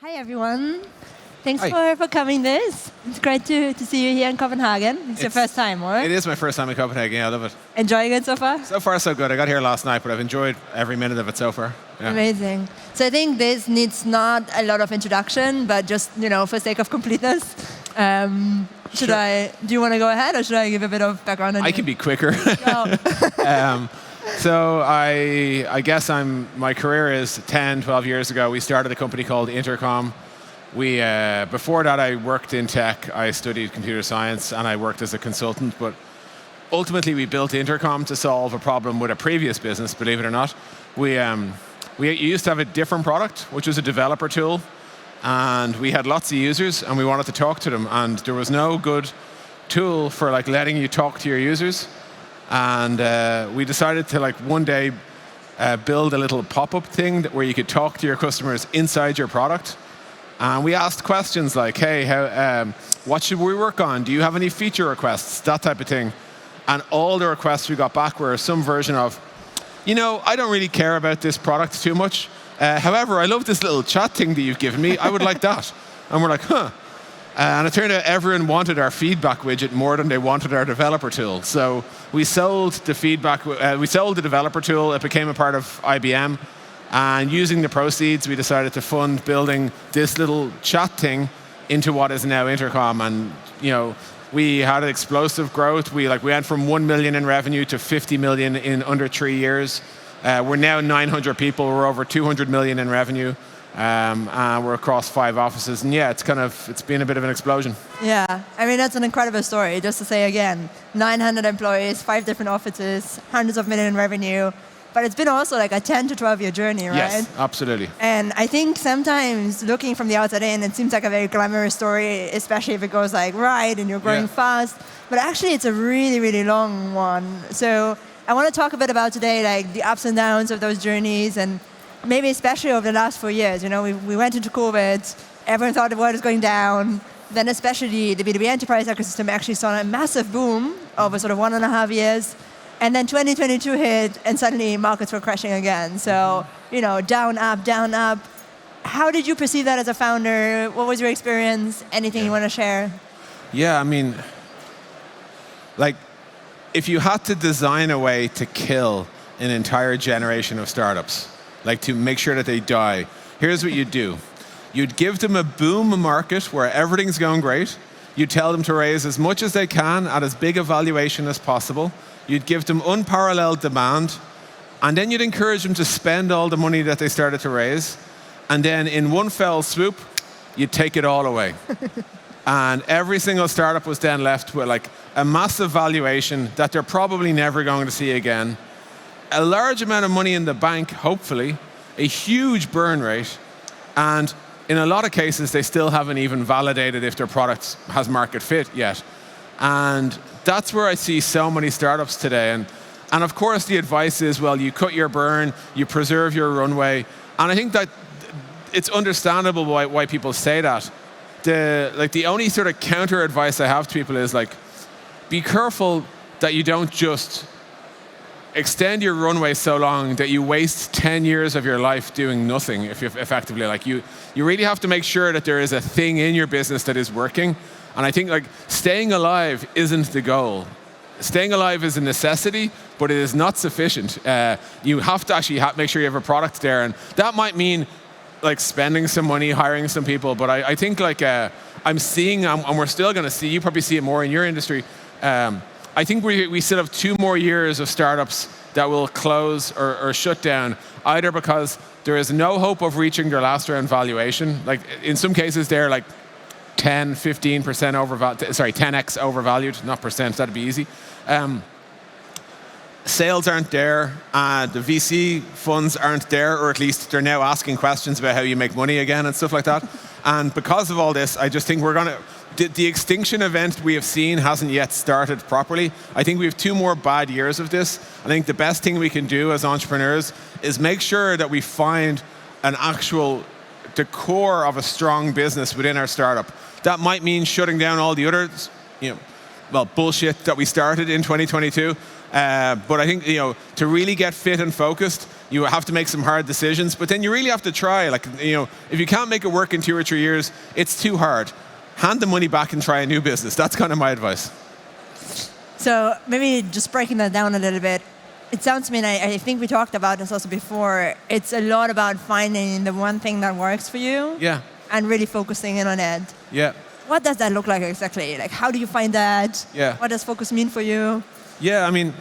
Hi, everyone. Thanks Hi. for coming this. It's great to see you here in Copenhagen. It's your first time, right? It is my first time in Copenhagen. Yeah, I love it. Enjoying it so far? So far, so good. I got here last night, but I've enjoyed every minute of it so far. Yeah. Amazing. So I think this needs not a lot of introduction, but just, for sake of completeness. Do you want to go ahead, or should I give a bit of background on you? I can be quicker. No. So I guess my career is 10, 12 years ago. We started a company called Intercom. Before that, I worked in tech. I studied computer science, and I worked as a consultant. But ultimately, we built Intercom to solve a problem with a previous business, believe it or not. We used to have a different product, which was a developer tool. And we had lots of users, and we wanted to talk to them. And there was no good tool for letting you talk to your users. And we decided to one day build a little pop-up thing where you could talk to your customers inside your product. And we asked questions like, hey, what should we work on? Do you have any feature requests? That type of thing. And all the requests we got back were some version of, I don't really care about this product too much. However, I love this little chat thing that you've given me. I would like that. And we're like, huh. And it turned out everyone wanted our feedback widget more than they wanted our developer tool. So we sold the developer tool. It became a part of IBM. And using the proceeds, we decided to fund building this little chat thing into what is now Intercom. And we had explosive growth. We went from 1 million in revenue to 50 million in under 3 years. We're now 900 people. We're over 200 million in revenue. And we're across 5 offices. And yeah, it's been a bit of an explosion. Yeah, I mean, that's an incredible story. Just to say again, 900 employees, 5 different offices, hundreds of million in revenue. But it's been also a 10 to 12 year journey, right? Yes, absolutely. And I think sometimes looking from the outside in, it seems like a very glamorous story, especially if it goes right and you're growing fast. But actually, it's a really, really long one. So I want to talk a bit about today, the ups and downs of those journeys, and maybe especially over the last 4 years. We went into COVID, everyone thought the world was going down. Then especially the B2B enterprise ecosystem actually saw a massive boom over sort of 1.5 years. And then 2022 hit, and suddenly markets were crashing again. So, down, up, down, up. How did you perceive that as a founder? What was your experience? Anything you want to share? Yeah, I mean, if you had to design a way to kill an entire generation of startups, to make sure that they die, here's what you'd do. You'd give them a boom market where everything's going great. You'd tell them to raise as much as they can at as big a valuation as possible. You'd give them unparalleled demand, and then you'd encourage them to spend all the money that they started to raise, and then in one fell swoop, you'd take it all away. And every single startup was then left with a massive valuation that they're probably never going to see again, a large amount of money in the bank, hopefully, a huge burn rate, and in a lot of cases, they still haven't even validated if their product has market fit yet. And that's where I see so many startups today. And of course, the advice is, well, you cut your burn, you preserve your runway. And I think that it's understandable why people say that. The only sort of counter advice I have to people is be careful that you don't just extend your runway so long that you waste 10 years of your life doing nothing, if you effectively. You really have to make sure that there is a thing in your business that is working. And I think staying alive isn't the goal. Staying alive is a necessity, but it is not sufficient. You have to actually make sure you have a product there. And that might mean spending some money, hiring some people. But I think I'm seeing, and we're still going to see, you probably see it more in your industry, I think we still have 2 more years of startups that will close or shut down, either because there is no hope of reaching their last round valuation. In some cases, they're 10, 15% overvalued. Sorry, 10x overvalued, not percent. That'd be easy. Sales aren't there. The VC funds aren't there, or at least they're now asking questions about how you make money again and stuff like that. And because of all this, I just think we're going to. The extinction event we have seen hasn't yet started properly. I think we have 2 more bad years of this. I think the best thing we can do as entrepreneurs is make sure that we find the core of a strong business within our startup. That might mean shutting down all the other, bullshit that we started in 2022. But I think, to really get fit and focused, You have to make some hard decisions, but then you really have to try. Like, if you can't make it work in 2 or 3 years, it's too hard. Hand the money back and try a new business. That's kind of my advice. So maybe just breaking that down a little bit, it sounds to me, and I think we talked about this also before, it's a lot about finding the one thing that works for you. Yeah. And really focusing in on it. Yeah. What does that look like exactly? Like, how do you find that? Yeah. What does focus mean for you? Yeah, I mean,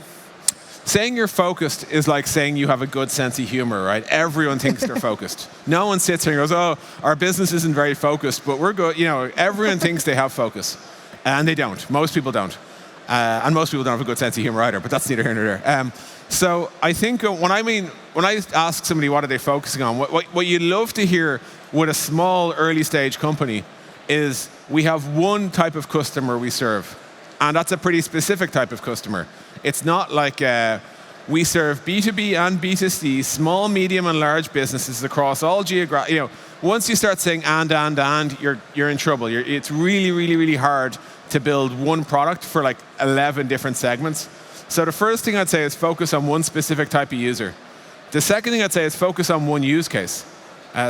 saying you're focused is like saying you have a good sense of humor, right? Everyone thinks they're focused. No one sits here and goes, oh, our business isn't very focused, but we're good. Everyone thinks they have focus. And they don't. Most people don't. And most people don't have a good sense of humor either, but that's neither here nor there. So I think when I ask somebody what are they focusing on, what you'd love to hear with a small early stage company is we have one type of customer we serve. And that's a pretty specific type of customer. It's not like we serve B2B and B2C, small, medium, and large businesses across all geographic. Once you start saying and, you're in trouble. It's really, really, really hard to build one product for like 11 different segments. So the first thing I'd say is focus on one specific type of user. The second thing I'd say is focus on one use case.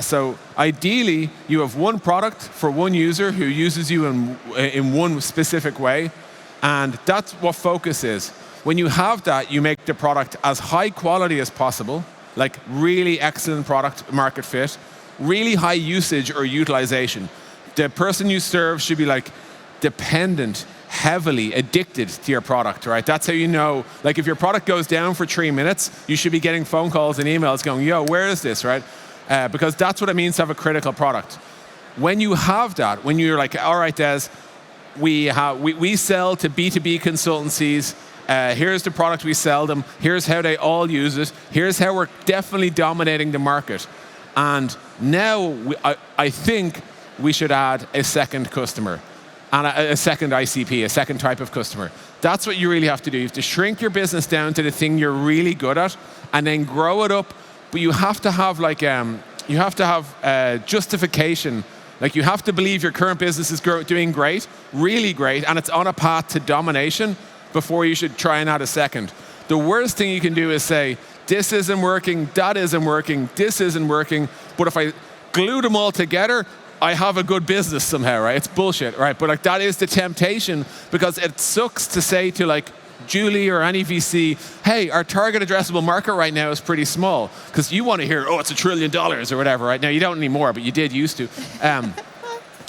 So ideally, you have one product for one user who uses you in one specific way. And that's what focus is. When you have that, you make the product as high quality as possible, like really excellent product market fit, really high usage or utilization. The person you serve should be like dependent, heavily addicted to your product, right? That's how you know, like if your product goes down for 3 minutes, you should be getting phone calls and emails going, yo, where is this, right? Because that's what it means to have a critical product. When you have that, when you're like, all right, Des, we sell to B2B consultancies, here's the product we sell them, here's how they all use it, here's how we're definitely dominating the market. And now I think we should add a second customer and a second ICP, a second type of customer. That's what you really have to do. You have to shrink your business down to the thing you're really good at and then grow it up. But you have to have justification. Like you have to believe your current business is doing great, really great, and it's on a path to domination before you should try and add a second. The worst thing you can do is say, this isn't working, that isn't working, this isn't working, but if I glue them all together, I have a good business somehow, right? It's bullshit, right? But like that is the temptation because it sucks to say to like Julie or any VC, hey, our target addressable market right now is pretty small because you want to hear, oh, it's $1 trillion or whatever, right? Now you don't anymore, but you did used to.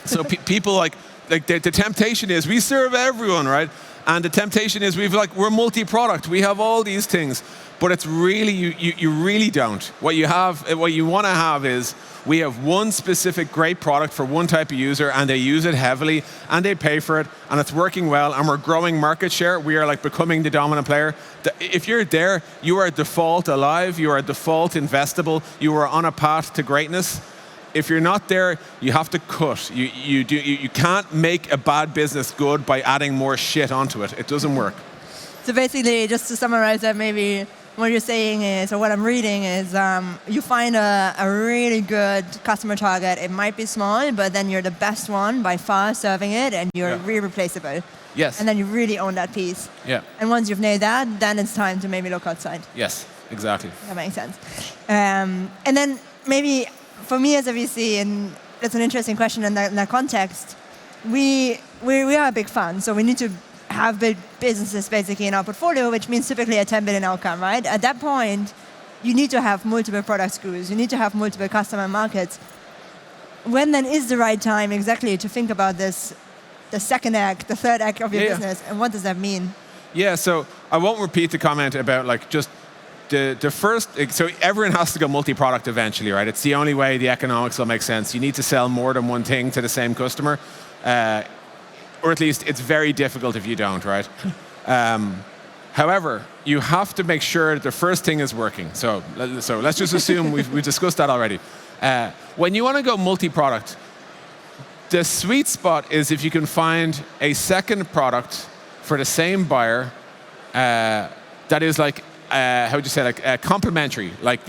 So people like the temptation is we serve everyone, right? And the temptation is we're multi-product. We have all these things, but it's really you really don't. What you want to have is we have one specific great product for one type of user, and they use it heavily, and they pay for it, and it's working well, and we're growing market share. We are like becoming the dominant player. If you're there, you are default alive. You are default investable. You are on a path to greatness. If you're not there, you have to cut. You can't make a bad business good by adding more shit onto it. It doesn't work. So basically, just to summarize that, maybe what you're saying is, or what I'm reading is, you find a really good customer target. It might be small, but then you're the best one by far serving it, and you're irreplaceable. Yes. And then you really own that piece. Yeah. And once you've nailed that, then it's time to maybe look outside. Yes, exactly. That makes sense. And then maybe for me as a VC, and that's an interesting question in that context, we are a big fund, so we need to have big businesses basically in our portfolio, which means typically a 10 billion outcome, right? At that point, you need to have multiple product SKUs, you need to have multiple customer markets. When then is the right time exactly to think about this, the second act, the third act of your business, and what does that mean? Yeah, so I won't repeat the comment about like just the first, so everyone has to go multi-product eventually, right? It's the only way the economics will make sense. You need to sell more than one thing to the same customer. Or at least it's very difficult if you don't, right? However, you have to make sure the first thing is working. So let's just assume we've discussed that already. When you want to go multi-product, the sweet spot is if you can find a second product for the same buyer that is like, how would you say, like complementary. Like,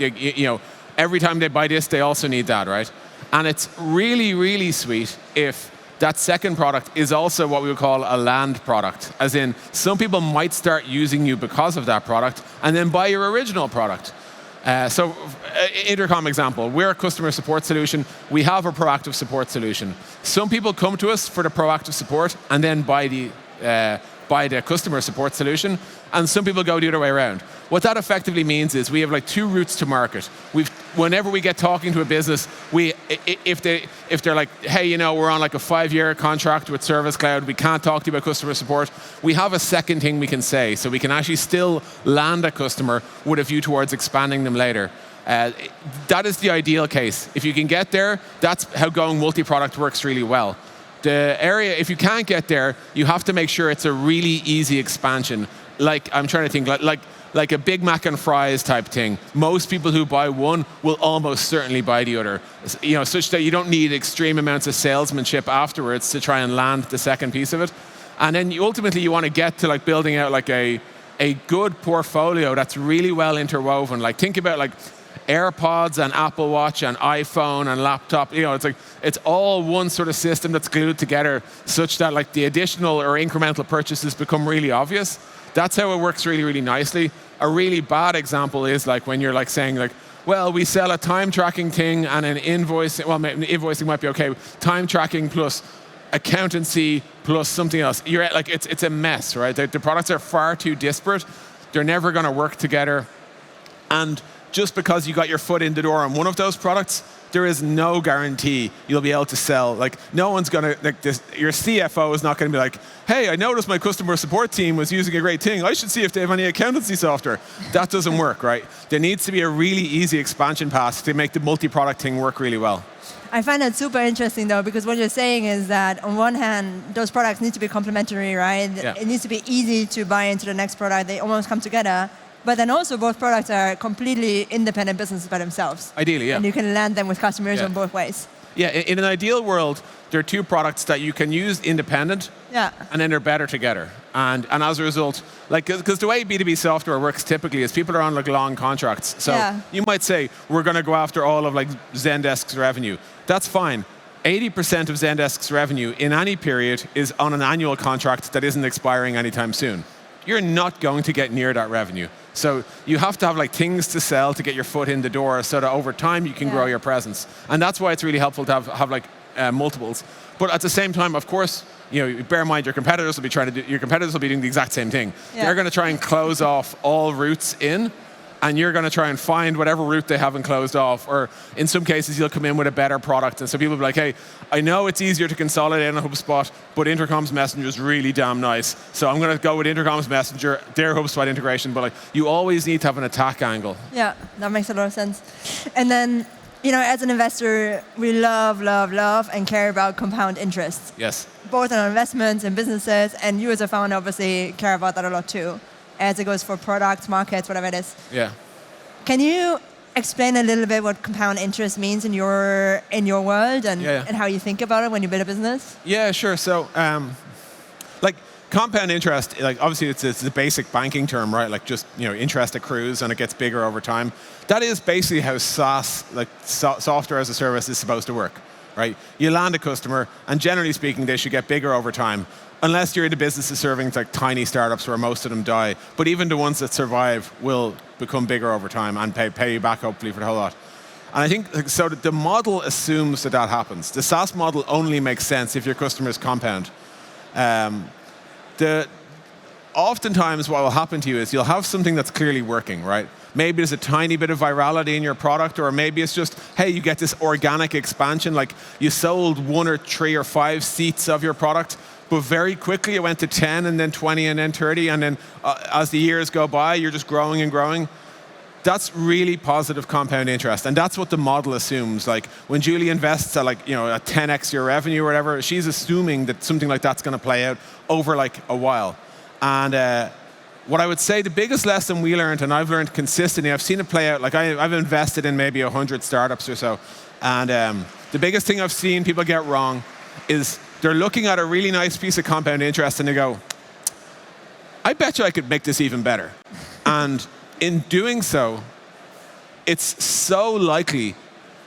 every time they buy this, they also need that, right? And it's really, really sweet if that second product is also what we would call a land product. As in, some people might start using you because of that product and then buy your original product. Intercom example, we're a customer support solution. We have a proactive support solution. Some people come to us for the proactive support and then buy the customer support solution, and some people go the other way around. What that effectively means is we have like two routes to market. Whenever we get talking to a business, if they're like, hey, you know, we're on like a 5-year contract with Service Cloud, we can't talk to you about customer support, we have a second thing we can say, so we can actually still land a customer with a view towards expanding them later. That is the ideal case. If you can get there, that's how going multi-product works really well. The area, if you can't get there, you have to make sure it's a really easy expansion. Like, I'm trying to think, like a Big Mac and fries type thing. Most people who buy one will almost certainly buy the other. You know, such that you don't need extreme amounts of salesmanship afterwards to try and land the second piece of it. And then ultimately you want to get to like building out like a good portfolio that's really well interwoven. Like think about like AirPods and Apple Watch and iPhone and laptop, you know, it's like, it's all one sort of system that's glued together such that like the additional or incremental purchases become really obvious. That's how it works really, really nicely. A really bad example is like when you're like saying like, well, we sell a time tracking thing and an invoicing, well, invoicing might be okay, time tracking plus accountancy plus something else. You're at, like, it's a mess, right? The products are far too disparate. They're never gonna work together. And just because you got your foot in the door on one of those products, there is no guarantee you'll be able to sell. Like, no one's gonna, like this, your CFO is not gonna be like, hey, I noticed my customer support team was using a great thing. I should see if they have any accountancy software. That doesn't work, right? There needs to be a really easy expansion path to make the multi-product thing work really well. I find that super interesting though, because what you're saying is that on one hand, those products need to be complementary, right? Yeah. It needs to be easy to buy into the next product. They almost come together. But then also both products are completely independent businesses by themselves. Ideally, yeah. And you can land them with customers on both ways. Yeah, in an ideal world, there are two products that you can use independent, and then they're better together. And as a result, like, because the way B2B software works typically is people are on like long contracts. So you might say, we're going to go after all of like Zendesk's revenue. That's fine. 80% of Zendesk's revenue in any period is on an annual contract that isn't expiring anytime soon. You're not going to get near that revenue. So you have to have like things to sell to get your foot in the door so that over time you can grow your presence. And that's why it's really helpful to have like multiples. But at the same time, of course, you know, bear in mind your competitors will be doing the exact same thing. They're going to try and close off all routes in, and you're going to try and find whatever route they haven't closed off. Or in some cases, you'll come in with a better product. And so people will be like, hey, I know it's easier to consolidate on HubSpot, but Intercom's Messenger is really damn nice. So I'm going to go with Intercom's Messenger, their HubSpot integration. But like, you always need to have an attack angle. Yeah, that makes a lot of sense. And then, you know, as an investor, we love, love, love and care about compound interest. Yes. Both on investments and businesses. And you as a founder obviously care about that a lot too, as it goes for products, markets, whatever it is. Yeah. Can you explain a little bit what compound interest means in your world and how you think about it when you build a business? Yeah, sure. So, like compound interest, like obviously it's a basic banking term, right? Like just, you know, interest accrues and it gets bigger over time. That is basically how SaaS, like software as a service, is supposed to work, right? You land a customer, and generally speaking, they should get bigger over time. Unless you're in the business of serving like tiny startups where most of them die. But even the ones that survive will become bigger over time and pay you back hopefully for the whole lot. And I think, like, so the model assumes that happens. The SaaS model only makes sense if your customers compound. Oftentimes what will happen to you is you'll have something that's clearly working, right? Maybe there's a tiny bit of virality in your product, or maybe it's just, hey, you get this organic expansion, like you sold 1 or 3 or 5 seats of your product, but very quickly it went to 10 and then 20 and then 30, and then as the years go by, you're just growing and growing. That's really positive compound interest, and that's what the model assumes. Like when Julie invests at like, you know, a 10x your revenue or whatever, she's assuming that something like that's going to play out over like a while. And what I would say, the biggest lesson we learned, and I've learned consistently, I've seen it play out, like I've invested in maybe 100 startups or so, and the biggest thing I've seen people get wrong is they're looking at a really nice piece of compound interest and they go, I bet you I could make this even better. And in doing so, it's so likely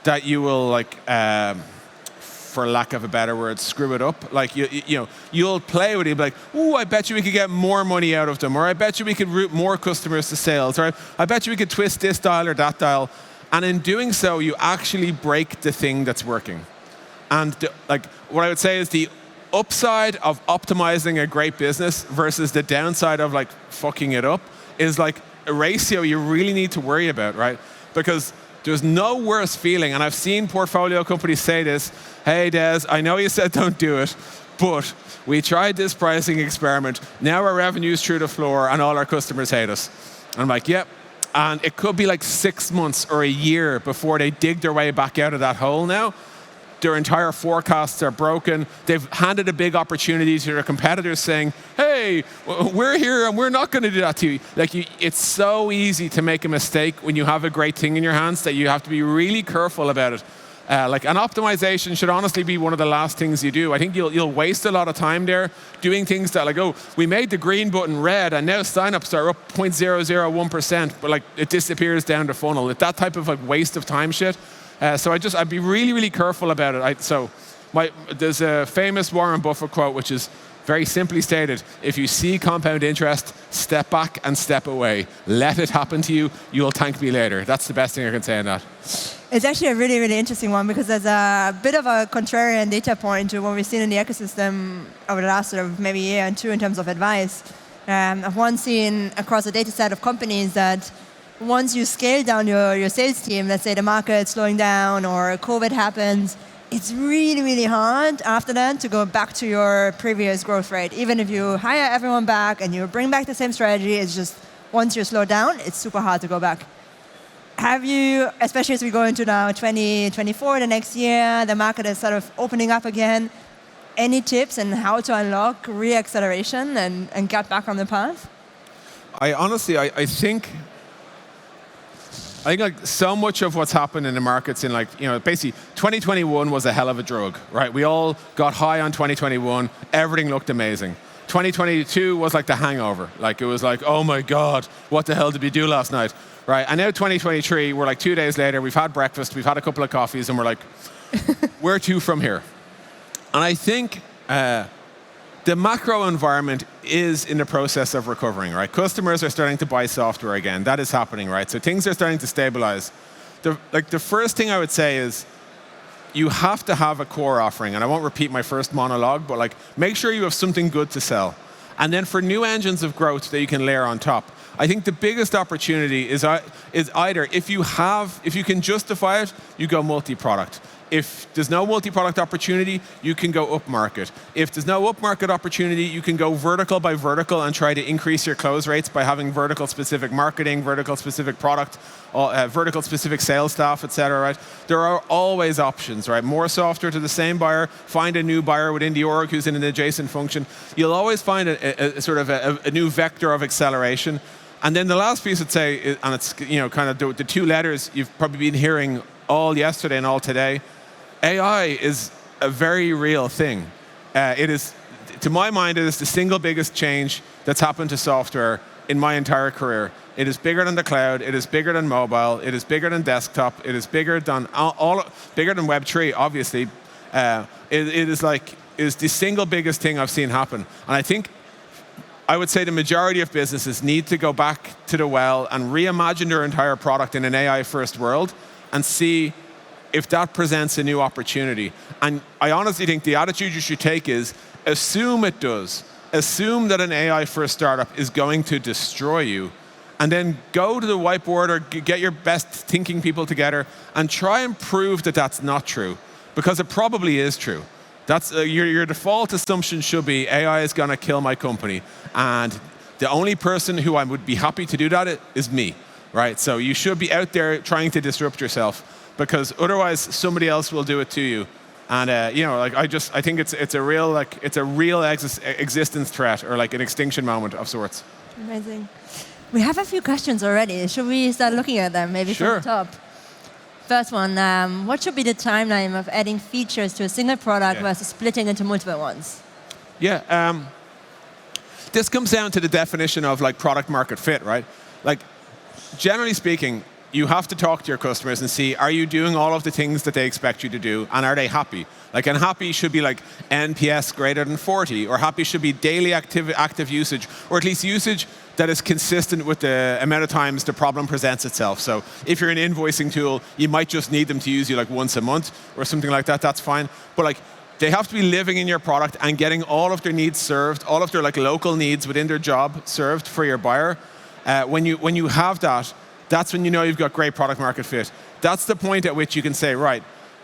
that you will like for lack of a better word, screw it up. Like, you'll play with it, be like, ooh, I bet you we could get more money out of them, or I bet you we could route more customers to sales, or I bet you we could twist this dial or that dial. And in doing so, you actually break the thing that's working. And what I would say is the upside of optimizing a great business versus the downside of like fucking it up is like a ratio you really need to worry about, right? Because there's no worse feeling, and I've seen portfolio companies say this, hey Des, I know you said don't do it, but we tried this pricing experiment, now our revenue's through the floor and all our customers hate us. And I'm like, yep. And it could be like 6 months or a year before they dig their way back out of that hole now. Their entire forecasts are broken. They've handed a big opportunity to their competitors saying, hey, we're here and we're not going to do that to you. Like, it's so easy to make a mistake when you have a great thing in your hands that you have to be really careful about it. Like, an optimization should honestly be one of the last things you do. I think you'll waste a lot of time there doing things that like, oh, we made the green button red and now signups are up 0.001%, but like it disappears down the funnel. That type of like waste of time shit. So I'd be really, really careful about it. There's a famous Warren Buffett quote, which is very simply stated, if you see compound interest, step back and step away. Let it happen to you. You'll thank me later. That's the best thing I can say on that. It's actually a really, really interesting one because there's a bit of a contrarian data point to what we've seen in the ecosystem over the last sort of maybe year and two in terms of advice. I've seen across a data set of companies that once you scale down your sales team, let's say the market's slowing down or COVID happens, it's really, really hard after that to go back to your previous growth rate. Even if you hire everyone back and you bring back the same strategy, it's just once you slow down, it's super hard to go back. Have you, especially as we go into now 2024, the next year, the market is sort of opening up again, any tips on how to unlock reacceleration and get back on the path? I think like so much of what's happened in the markets in basically 2021 was a hell of a drug, right? We all got high on 2021. Everything looked amazing. 2022 was like the hangover. Like it was like, oh my God, what the hell did we do last night? Right? And now 2023, we're like 2 days later, we've had breakfast, we've had a couple of coffees, and we're like, where to from here? And I think the macro environment is in the process of recovering, right? Customers are starting to buy software again. That is happening, right? So things are starting to stabilize. The first thing I would say is you have to have a core offering. And I won't repeat my first monologue, but like make sure you have something good to sell. And then for new engines of growth that you can layer on top, I think the biggest opportunity is either if you can justify it, you go multi-product. If there's no multi-product opportunity, you can go up-market. If there's no up-market opportunity, you can go vertical by vertical and try to increase your close rates by having vertical-specific marketing, vertical-specific product, vertical-specific sales staff, et cetera, right? There are always options, right? More software to the same buyer, find a new buyer within the org who's in an adjacent function. You'll always find a sort of a new vector of acceleration. And then the last piece I'd say, and it's kind of the two letters you've probably been hearing all yesterday and all today, AI is a very real thing. It is, to my mind, it is the single biggest change that's happened to software in my entire career. It is bigger than the cloud. It is bigger than mobile. It is bigger than desktop. It is bigger than bigger than Web3, obviously. It is the single biggest thing I've seen happen. And I think I would say the majority of businesses need to go back to the well and reimagine their entire product in an AI-first world and see if that presents a new opportunity. And I honestly think the attitude you should take is assume it does. Assume that an AI-first startup is going to destroy you, and then go to the whiteboard or get your best thinking people together and try and prove that that's not true, because it probably is true. That's your default assumption should be AI is going to kill my company, and the only person who I would be happy to do that is me, right? So you should be out there trying to disrupt yourself, because otherwise somebody else will do it to you. And I think it's a real existence threat, or like an extinction moment of sorts. Amazing. We have a few questions already. Should we start looking at them, maybe Sure. from the top? First one, what should be the timeline of adding features to a single product versus splitting into multiple ones? Yeah, this comes down to the definition of like product market fit, right? Like, generally speaking, you have to talk to your customers and see, are you doing all of the things that they expect you to do, and are they happy? Like, and happy should be like NPS greater than 40, or happy should be daily active usage, or at least usage that is consistent with the amount of times the problem presents itself. So if you're an invoicing tool, you might just need them to use you like once a month or something like that, that's fine. But like, they have to be living in your product and getting all of their needs served, all of their like local needs within their job served for your buyer. When you have that, that's when you know you've got great product market fit. That's the point at which you can say, right,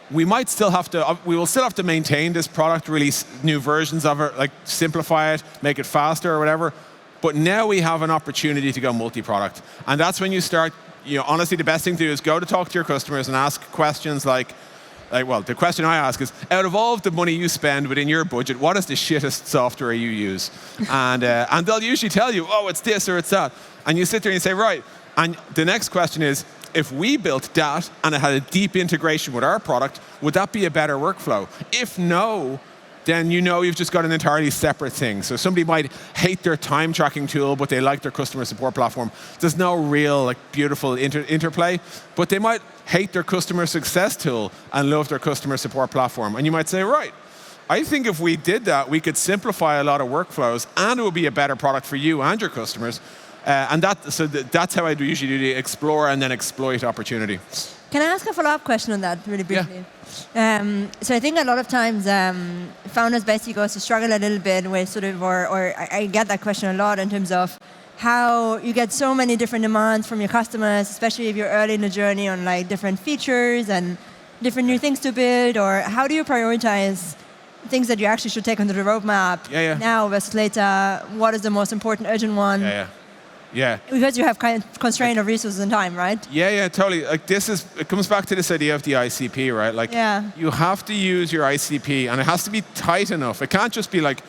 we will still have to maintain this product, release new versions of it, like simplify it, make it faster or whatever. But now we have an opportunity to go multi-product. And that's when you start, honestly, the best thing to do is go to talk to your customers and ask questions like, well, the question I ask is, out of all of the money you spend within your budget, what is the shittest software you use? And they'll usually tell you, oh, it's this or it's that. And you sit there and you say, right. And the next question is, if we built that and it had a deep integration with our product, would that be a better workflow? If no, then you've just got an entirely separate thing. So somebody might hate their time tracking tool, but they like their customer support platform. There's no real beautiful interplay, but they might hate their customer success tool and love their customer support platform. And you might say, right, I think if we did that, we could simplify a lot of workflows and it would be a better product for you and your customers. That's how I usually do the explore and then exploit opportunity. Can I ask a follow-up question on that really briefly? Yeah. So I think a lot of times founders basically go to struggle a little bit with or I get that question a lot in terms of how you get so many different demands from your customers, especially if you're early in the journey on like different features and different new things to build, or how do you prioritize things that you actually should take onto the roadmap now versus later? What is the most important urgent one? Yeah. Because you have kind of constraint of resources and time, right? Yeah, totally. Like it comes back to this idea of the ICP, right? Like you have to use your ICP and it has to be tight enough. It can't just be like,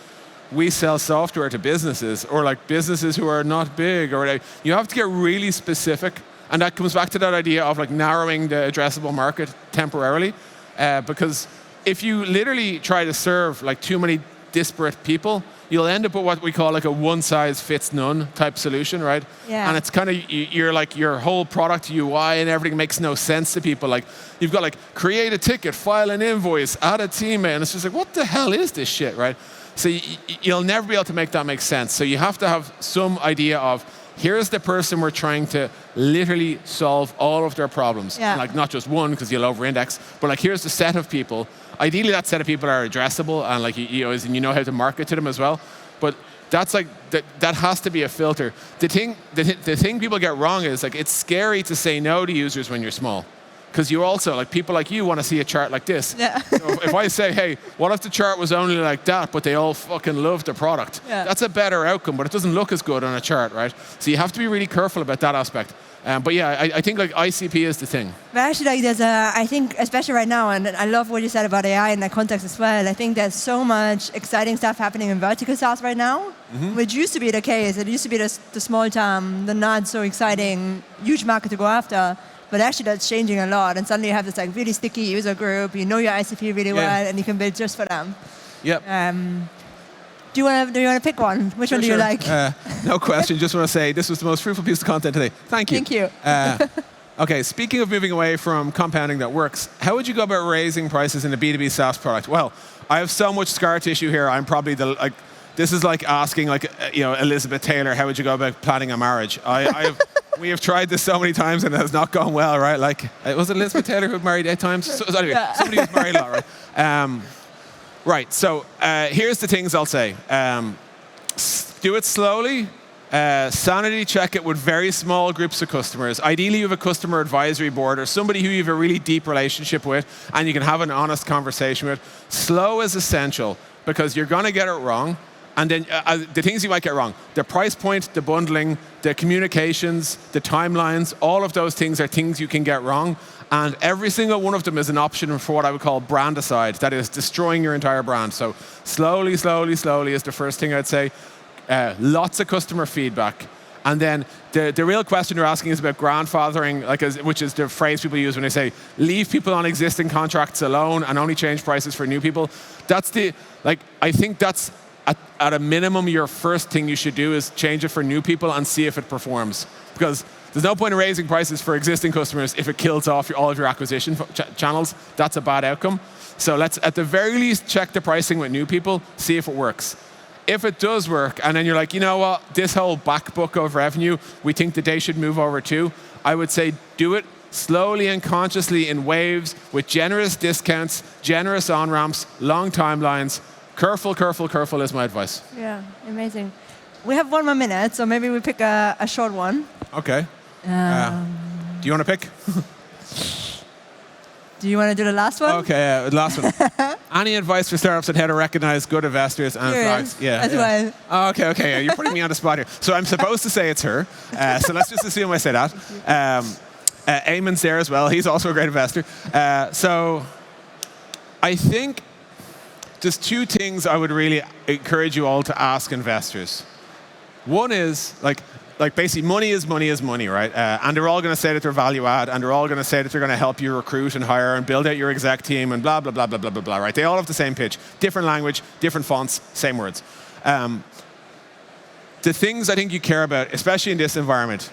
we sell software to businesses or like businesses who are not big or whatever. You have to get really specific. And that comes back to that idea of like narrowing the addressable market temporarily. Because if you literally try to serve like too many disparate people, you'll end up with what we call like a one-size-fits-none type solution, right? Yeah. And it's kind of, you're like your whole product UI and everything makes no sense to people. Like you've got like create a ticket, file an invoice, add a teammate, and it's just like, what the hell is this shit, right? So you'll never be able to make that make sense. So you have to have some idea of, here's the person we're trying to literally solve all of their problems. Yeah. Like not just one, because you'll over-index, but like here's the set of people. Ideally, that set of people are addressable and like you know how to market to them as well. But that's like that has to be a filter. The thing people get wrong is like it's scary to say no to users when you're small, because you also like people like you want to see a chart like this. Yeah. So if I say, hey, what if the chart was only like that, but they all fucking love the product? Yeah. That's a better outcome, but it doesn't look as good on a chart, right? So you have to be really careful about that aspect. But yeah, I think like ICP is the thing. But actually, like I think especially right now, and I love what you said about AI in that context as well. I think there's so much exciting stuff happening in vertical SaaS right now, which used to be the case. It used to be the small term, the not so exciting, huge market to go after. But actually, that's changing a lot. And suddenly you have this like really sticky user group. You know your ICP really well, and you can build just for them. Yep. Do you want to pick one? Which one do you like? No question. Just want to say this was the most fruitful piece of content today. Thank you. Thank you. Okay, speaking of moving away from compounding that works, how would you go about raising prices in a B2B SaaS product? Well, I have so much scar tissue here. I'm probably this is like asking Elizabeth Taylor, how would you go about planning a marriage? We have tried this so many times and it has not gone well, right? Like, was it Elizabeth Taylor who married 8 times? So anyway, somebody who's married a lot, right? Right, so here's the things I'll say. Do it slowly. Sanity check it with very small groups of customers. Ideally, you have a customer advisory board or somebody who you have a really deep relationship with and you can have an honest conversation with. Slow is essential because you're going to get it wrong. And then the things you might get wrong, the price point, the bundling, the communications, the timelines, all of those things are things you can get wrong. And every single one of them is an option for what I would call brandicide, that is destroying your entire brand. So slowly is the first thing I'd say. Lots of customer feedback. And then the real question you're asking is about grandfathering, which is the phrase people use when they say, leave people on existing contracts alone and only change prices for new people. I think that's, at a minimum, your first thing you should do is change it for new people and see if it performs. Because there's no point in raising prices for existing customers if it kills off all of your acquisition channels. That's a bad outcome. So let's, at the very least, check the pricing with new people, see if it works. If it does work, and then you're like, you know what, this whole back book of revenue, we think that they should move over too, I would say do it slowly and consciously in waves with generous discounts, generous on-ramps, long timelines. Careful, careful, careful is my advice. Yeah, amazing. We have 1 more minute, so maybe we pick a short one. Okay. Do you want to pick? Do you want to do the last one? Okay, last one. Any advice for startups on how to recognize good investors and flags? Yeah, as well. Oh, okay. You're putting me on the spot here. So I'm supposed to say it's her. So let's just assume I say that. Eamon's there as well. He's also a great investor. So I think there's 2 things I would really encourage you all to ask investors. One is, like basically money is money, right? And they're all going to say that they're value add, and they're all going to say that they're going to help you recruit and hire and build out your exec team and blah, blah, blah, blah, blah, blah, blah, right? They all have the same pitch. Different language, different fonts, same words. The things I think you care about, especially in this environment,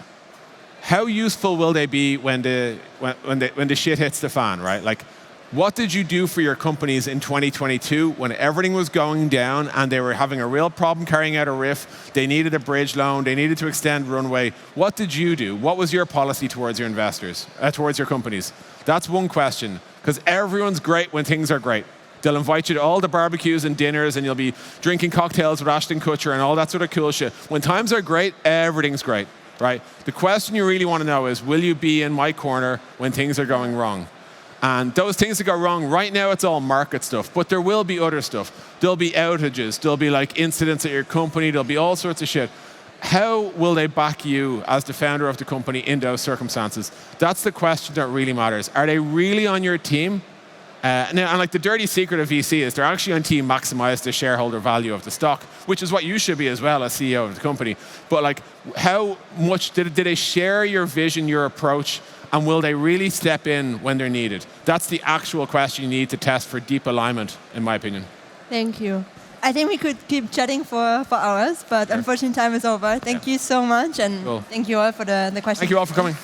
how useful will they be when the shit hits the fan, right? Like, what did you do for your companies in 2022 when everything was going down and they were having a real problem carrying out a RIF? They needed a bridge loan. They needed to extend runway. What did you do? What was your policy towards your investors, towards your companies? That's one question, because everyone's great when things are great. They'll invite you to all the barbecues and dinners, and you'll be drinking cocktails with Ashton Kutcher and all that sort of cool shit. When times are great, everything's great, right? The question you really want to know is, will you be in my corner when things are going wrong? And those things that go wrong, right now it's all market stuff, but there will be other stuff. There'll be outages, there'll be like incidents at your company, there'll be all sorts of shit. How will they back you as the founder of the company in those circumstances? That's the question that really matters. Are they really on your team? And like the dirty secret of VC is they're actually on team maximize the shareholder value of the stock, which is what you should be as well as CEO of the company. But like, how much did they share your vision, your approach? And will they really step in when they're needed? That's the actual question you need to test for deep alignment, in my opinion. Thank you. I think we could keep chatting for hours, but unfortunately time is over. Thank you so much, and thank you all for the questions. Thank you all for coming.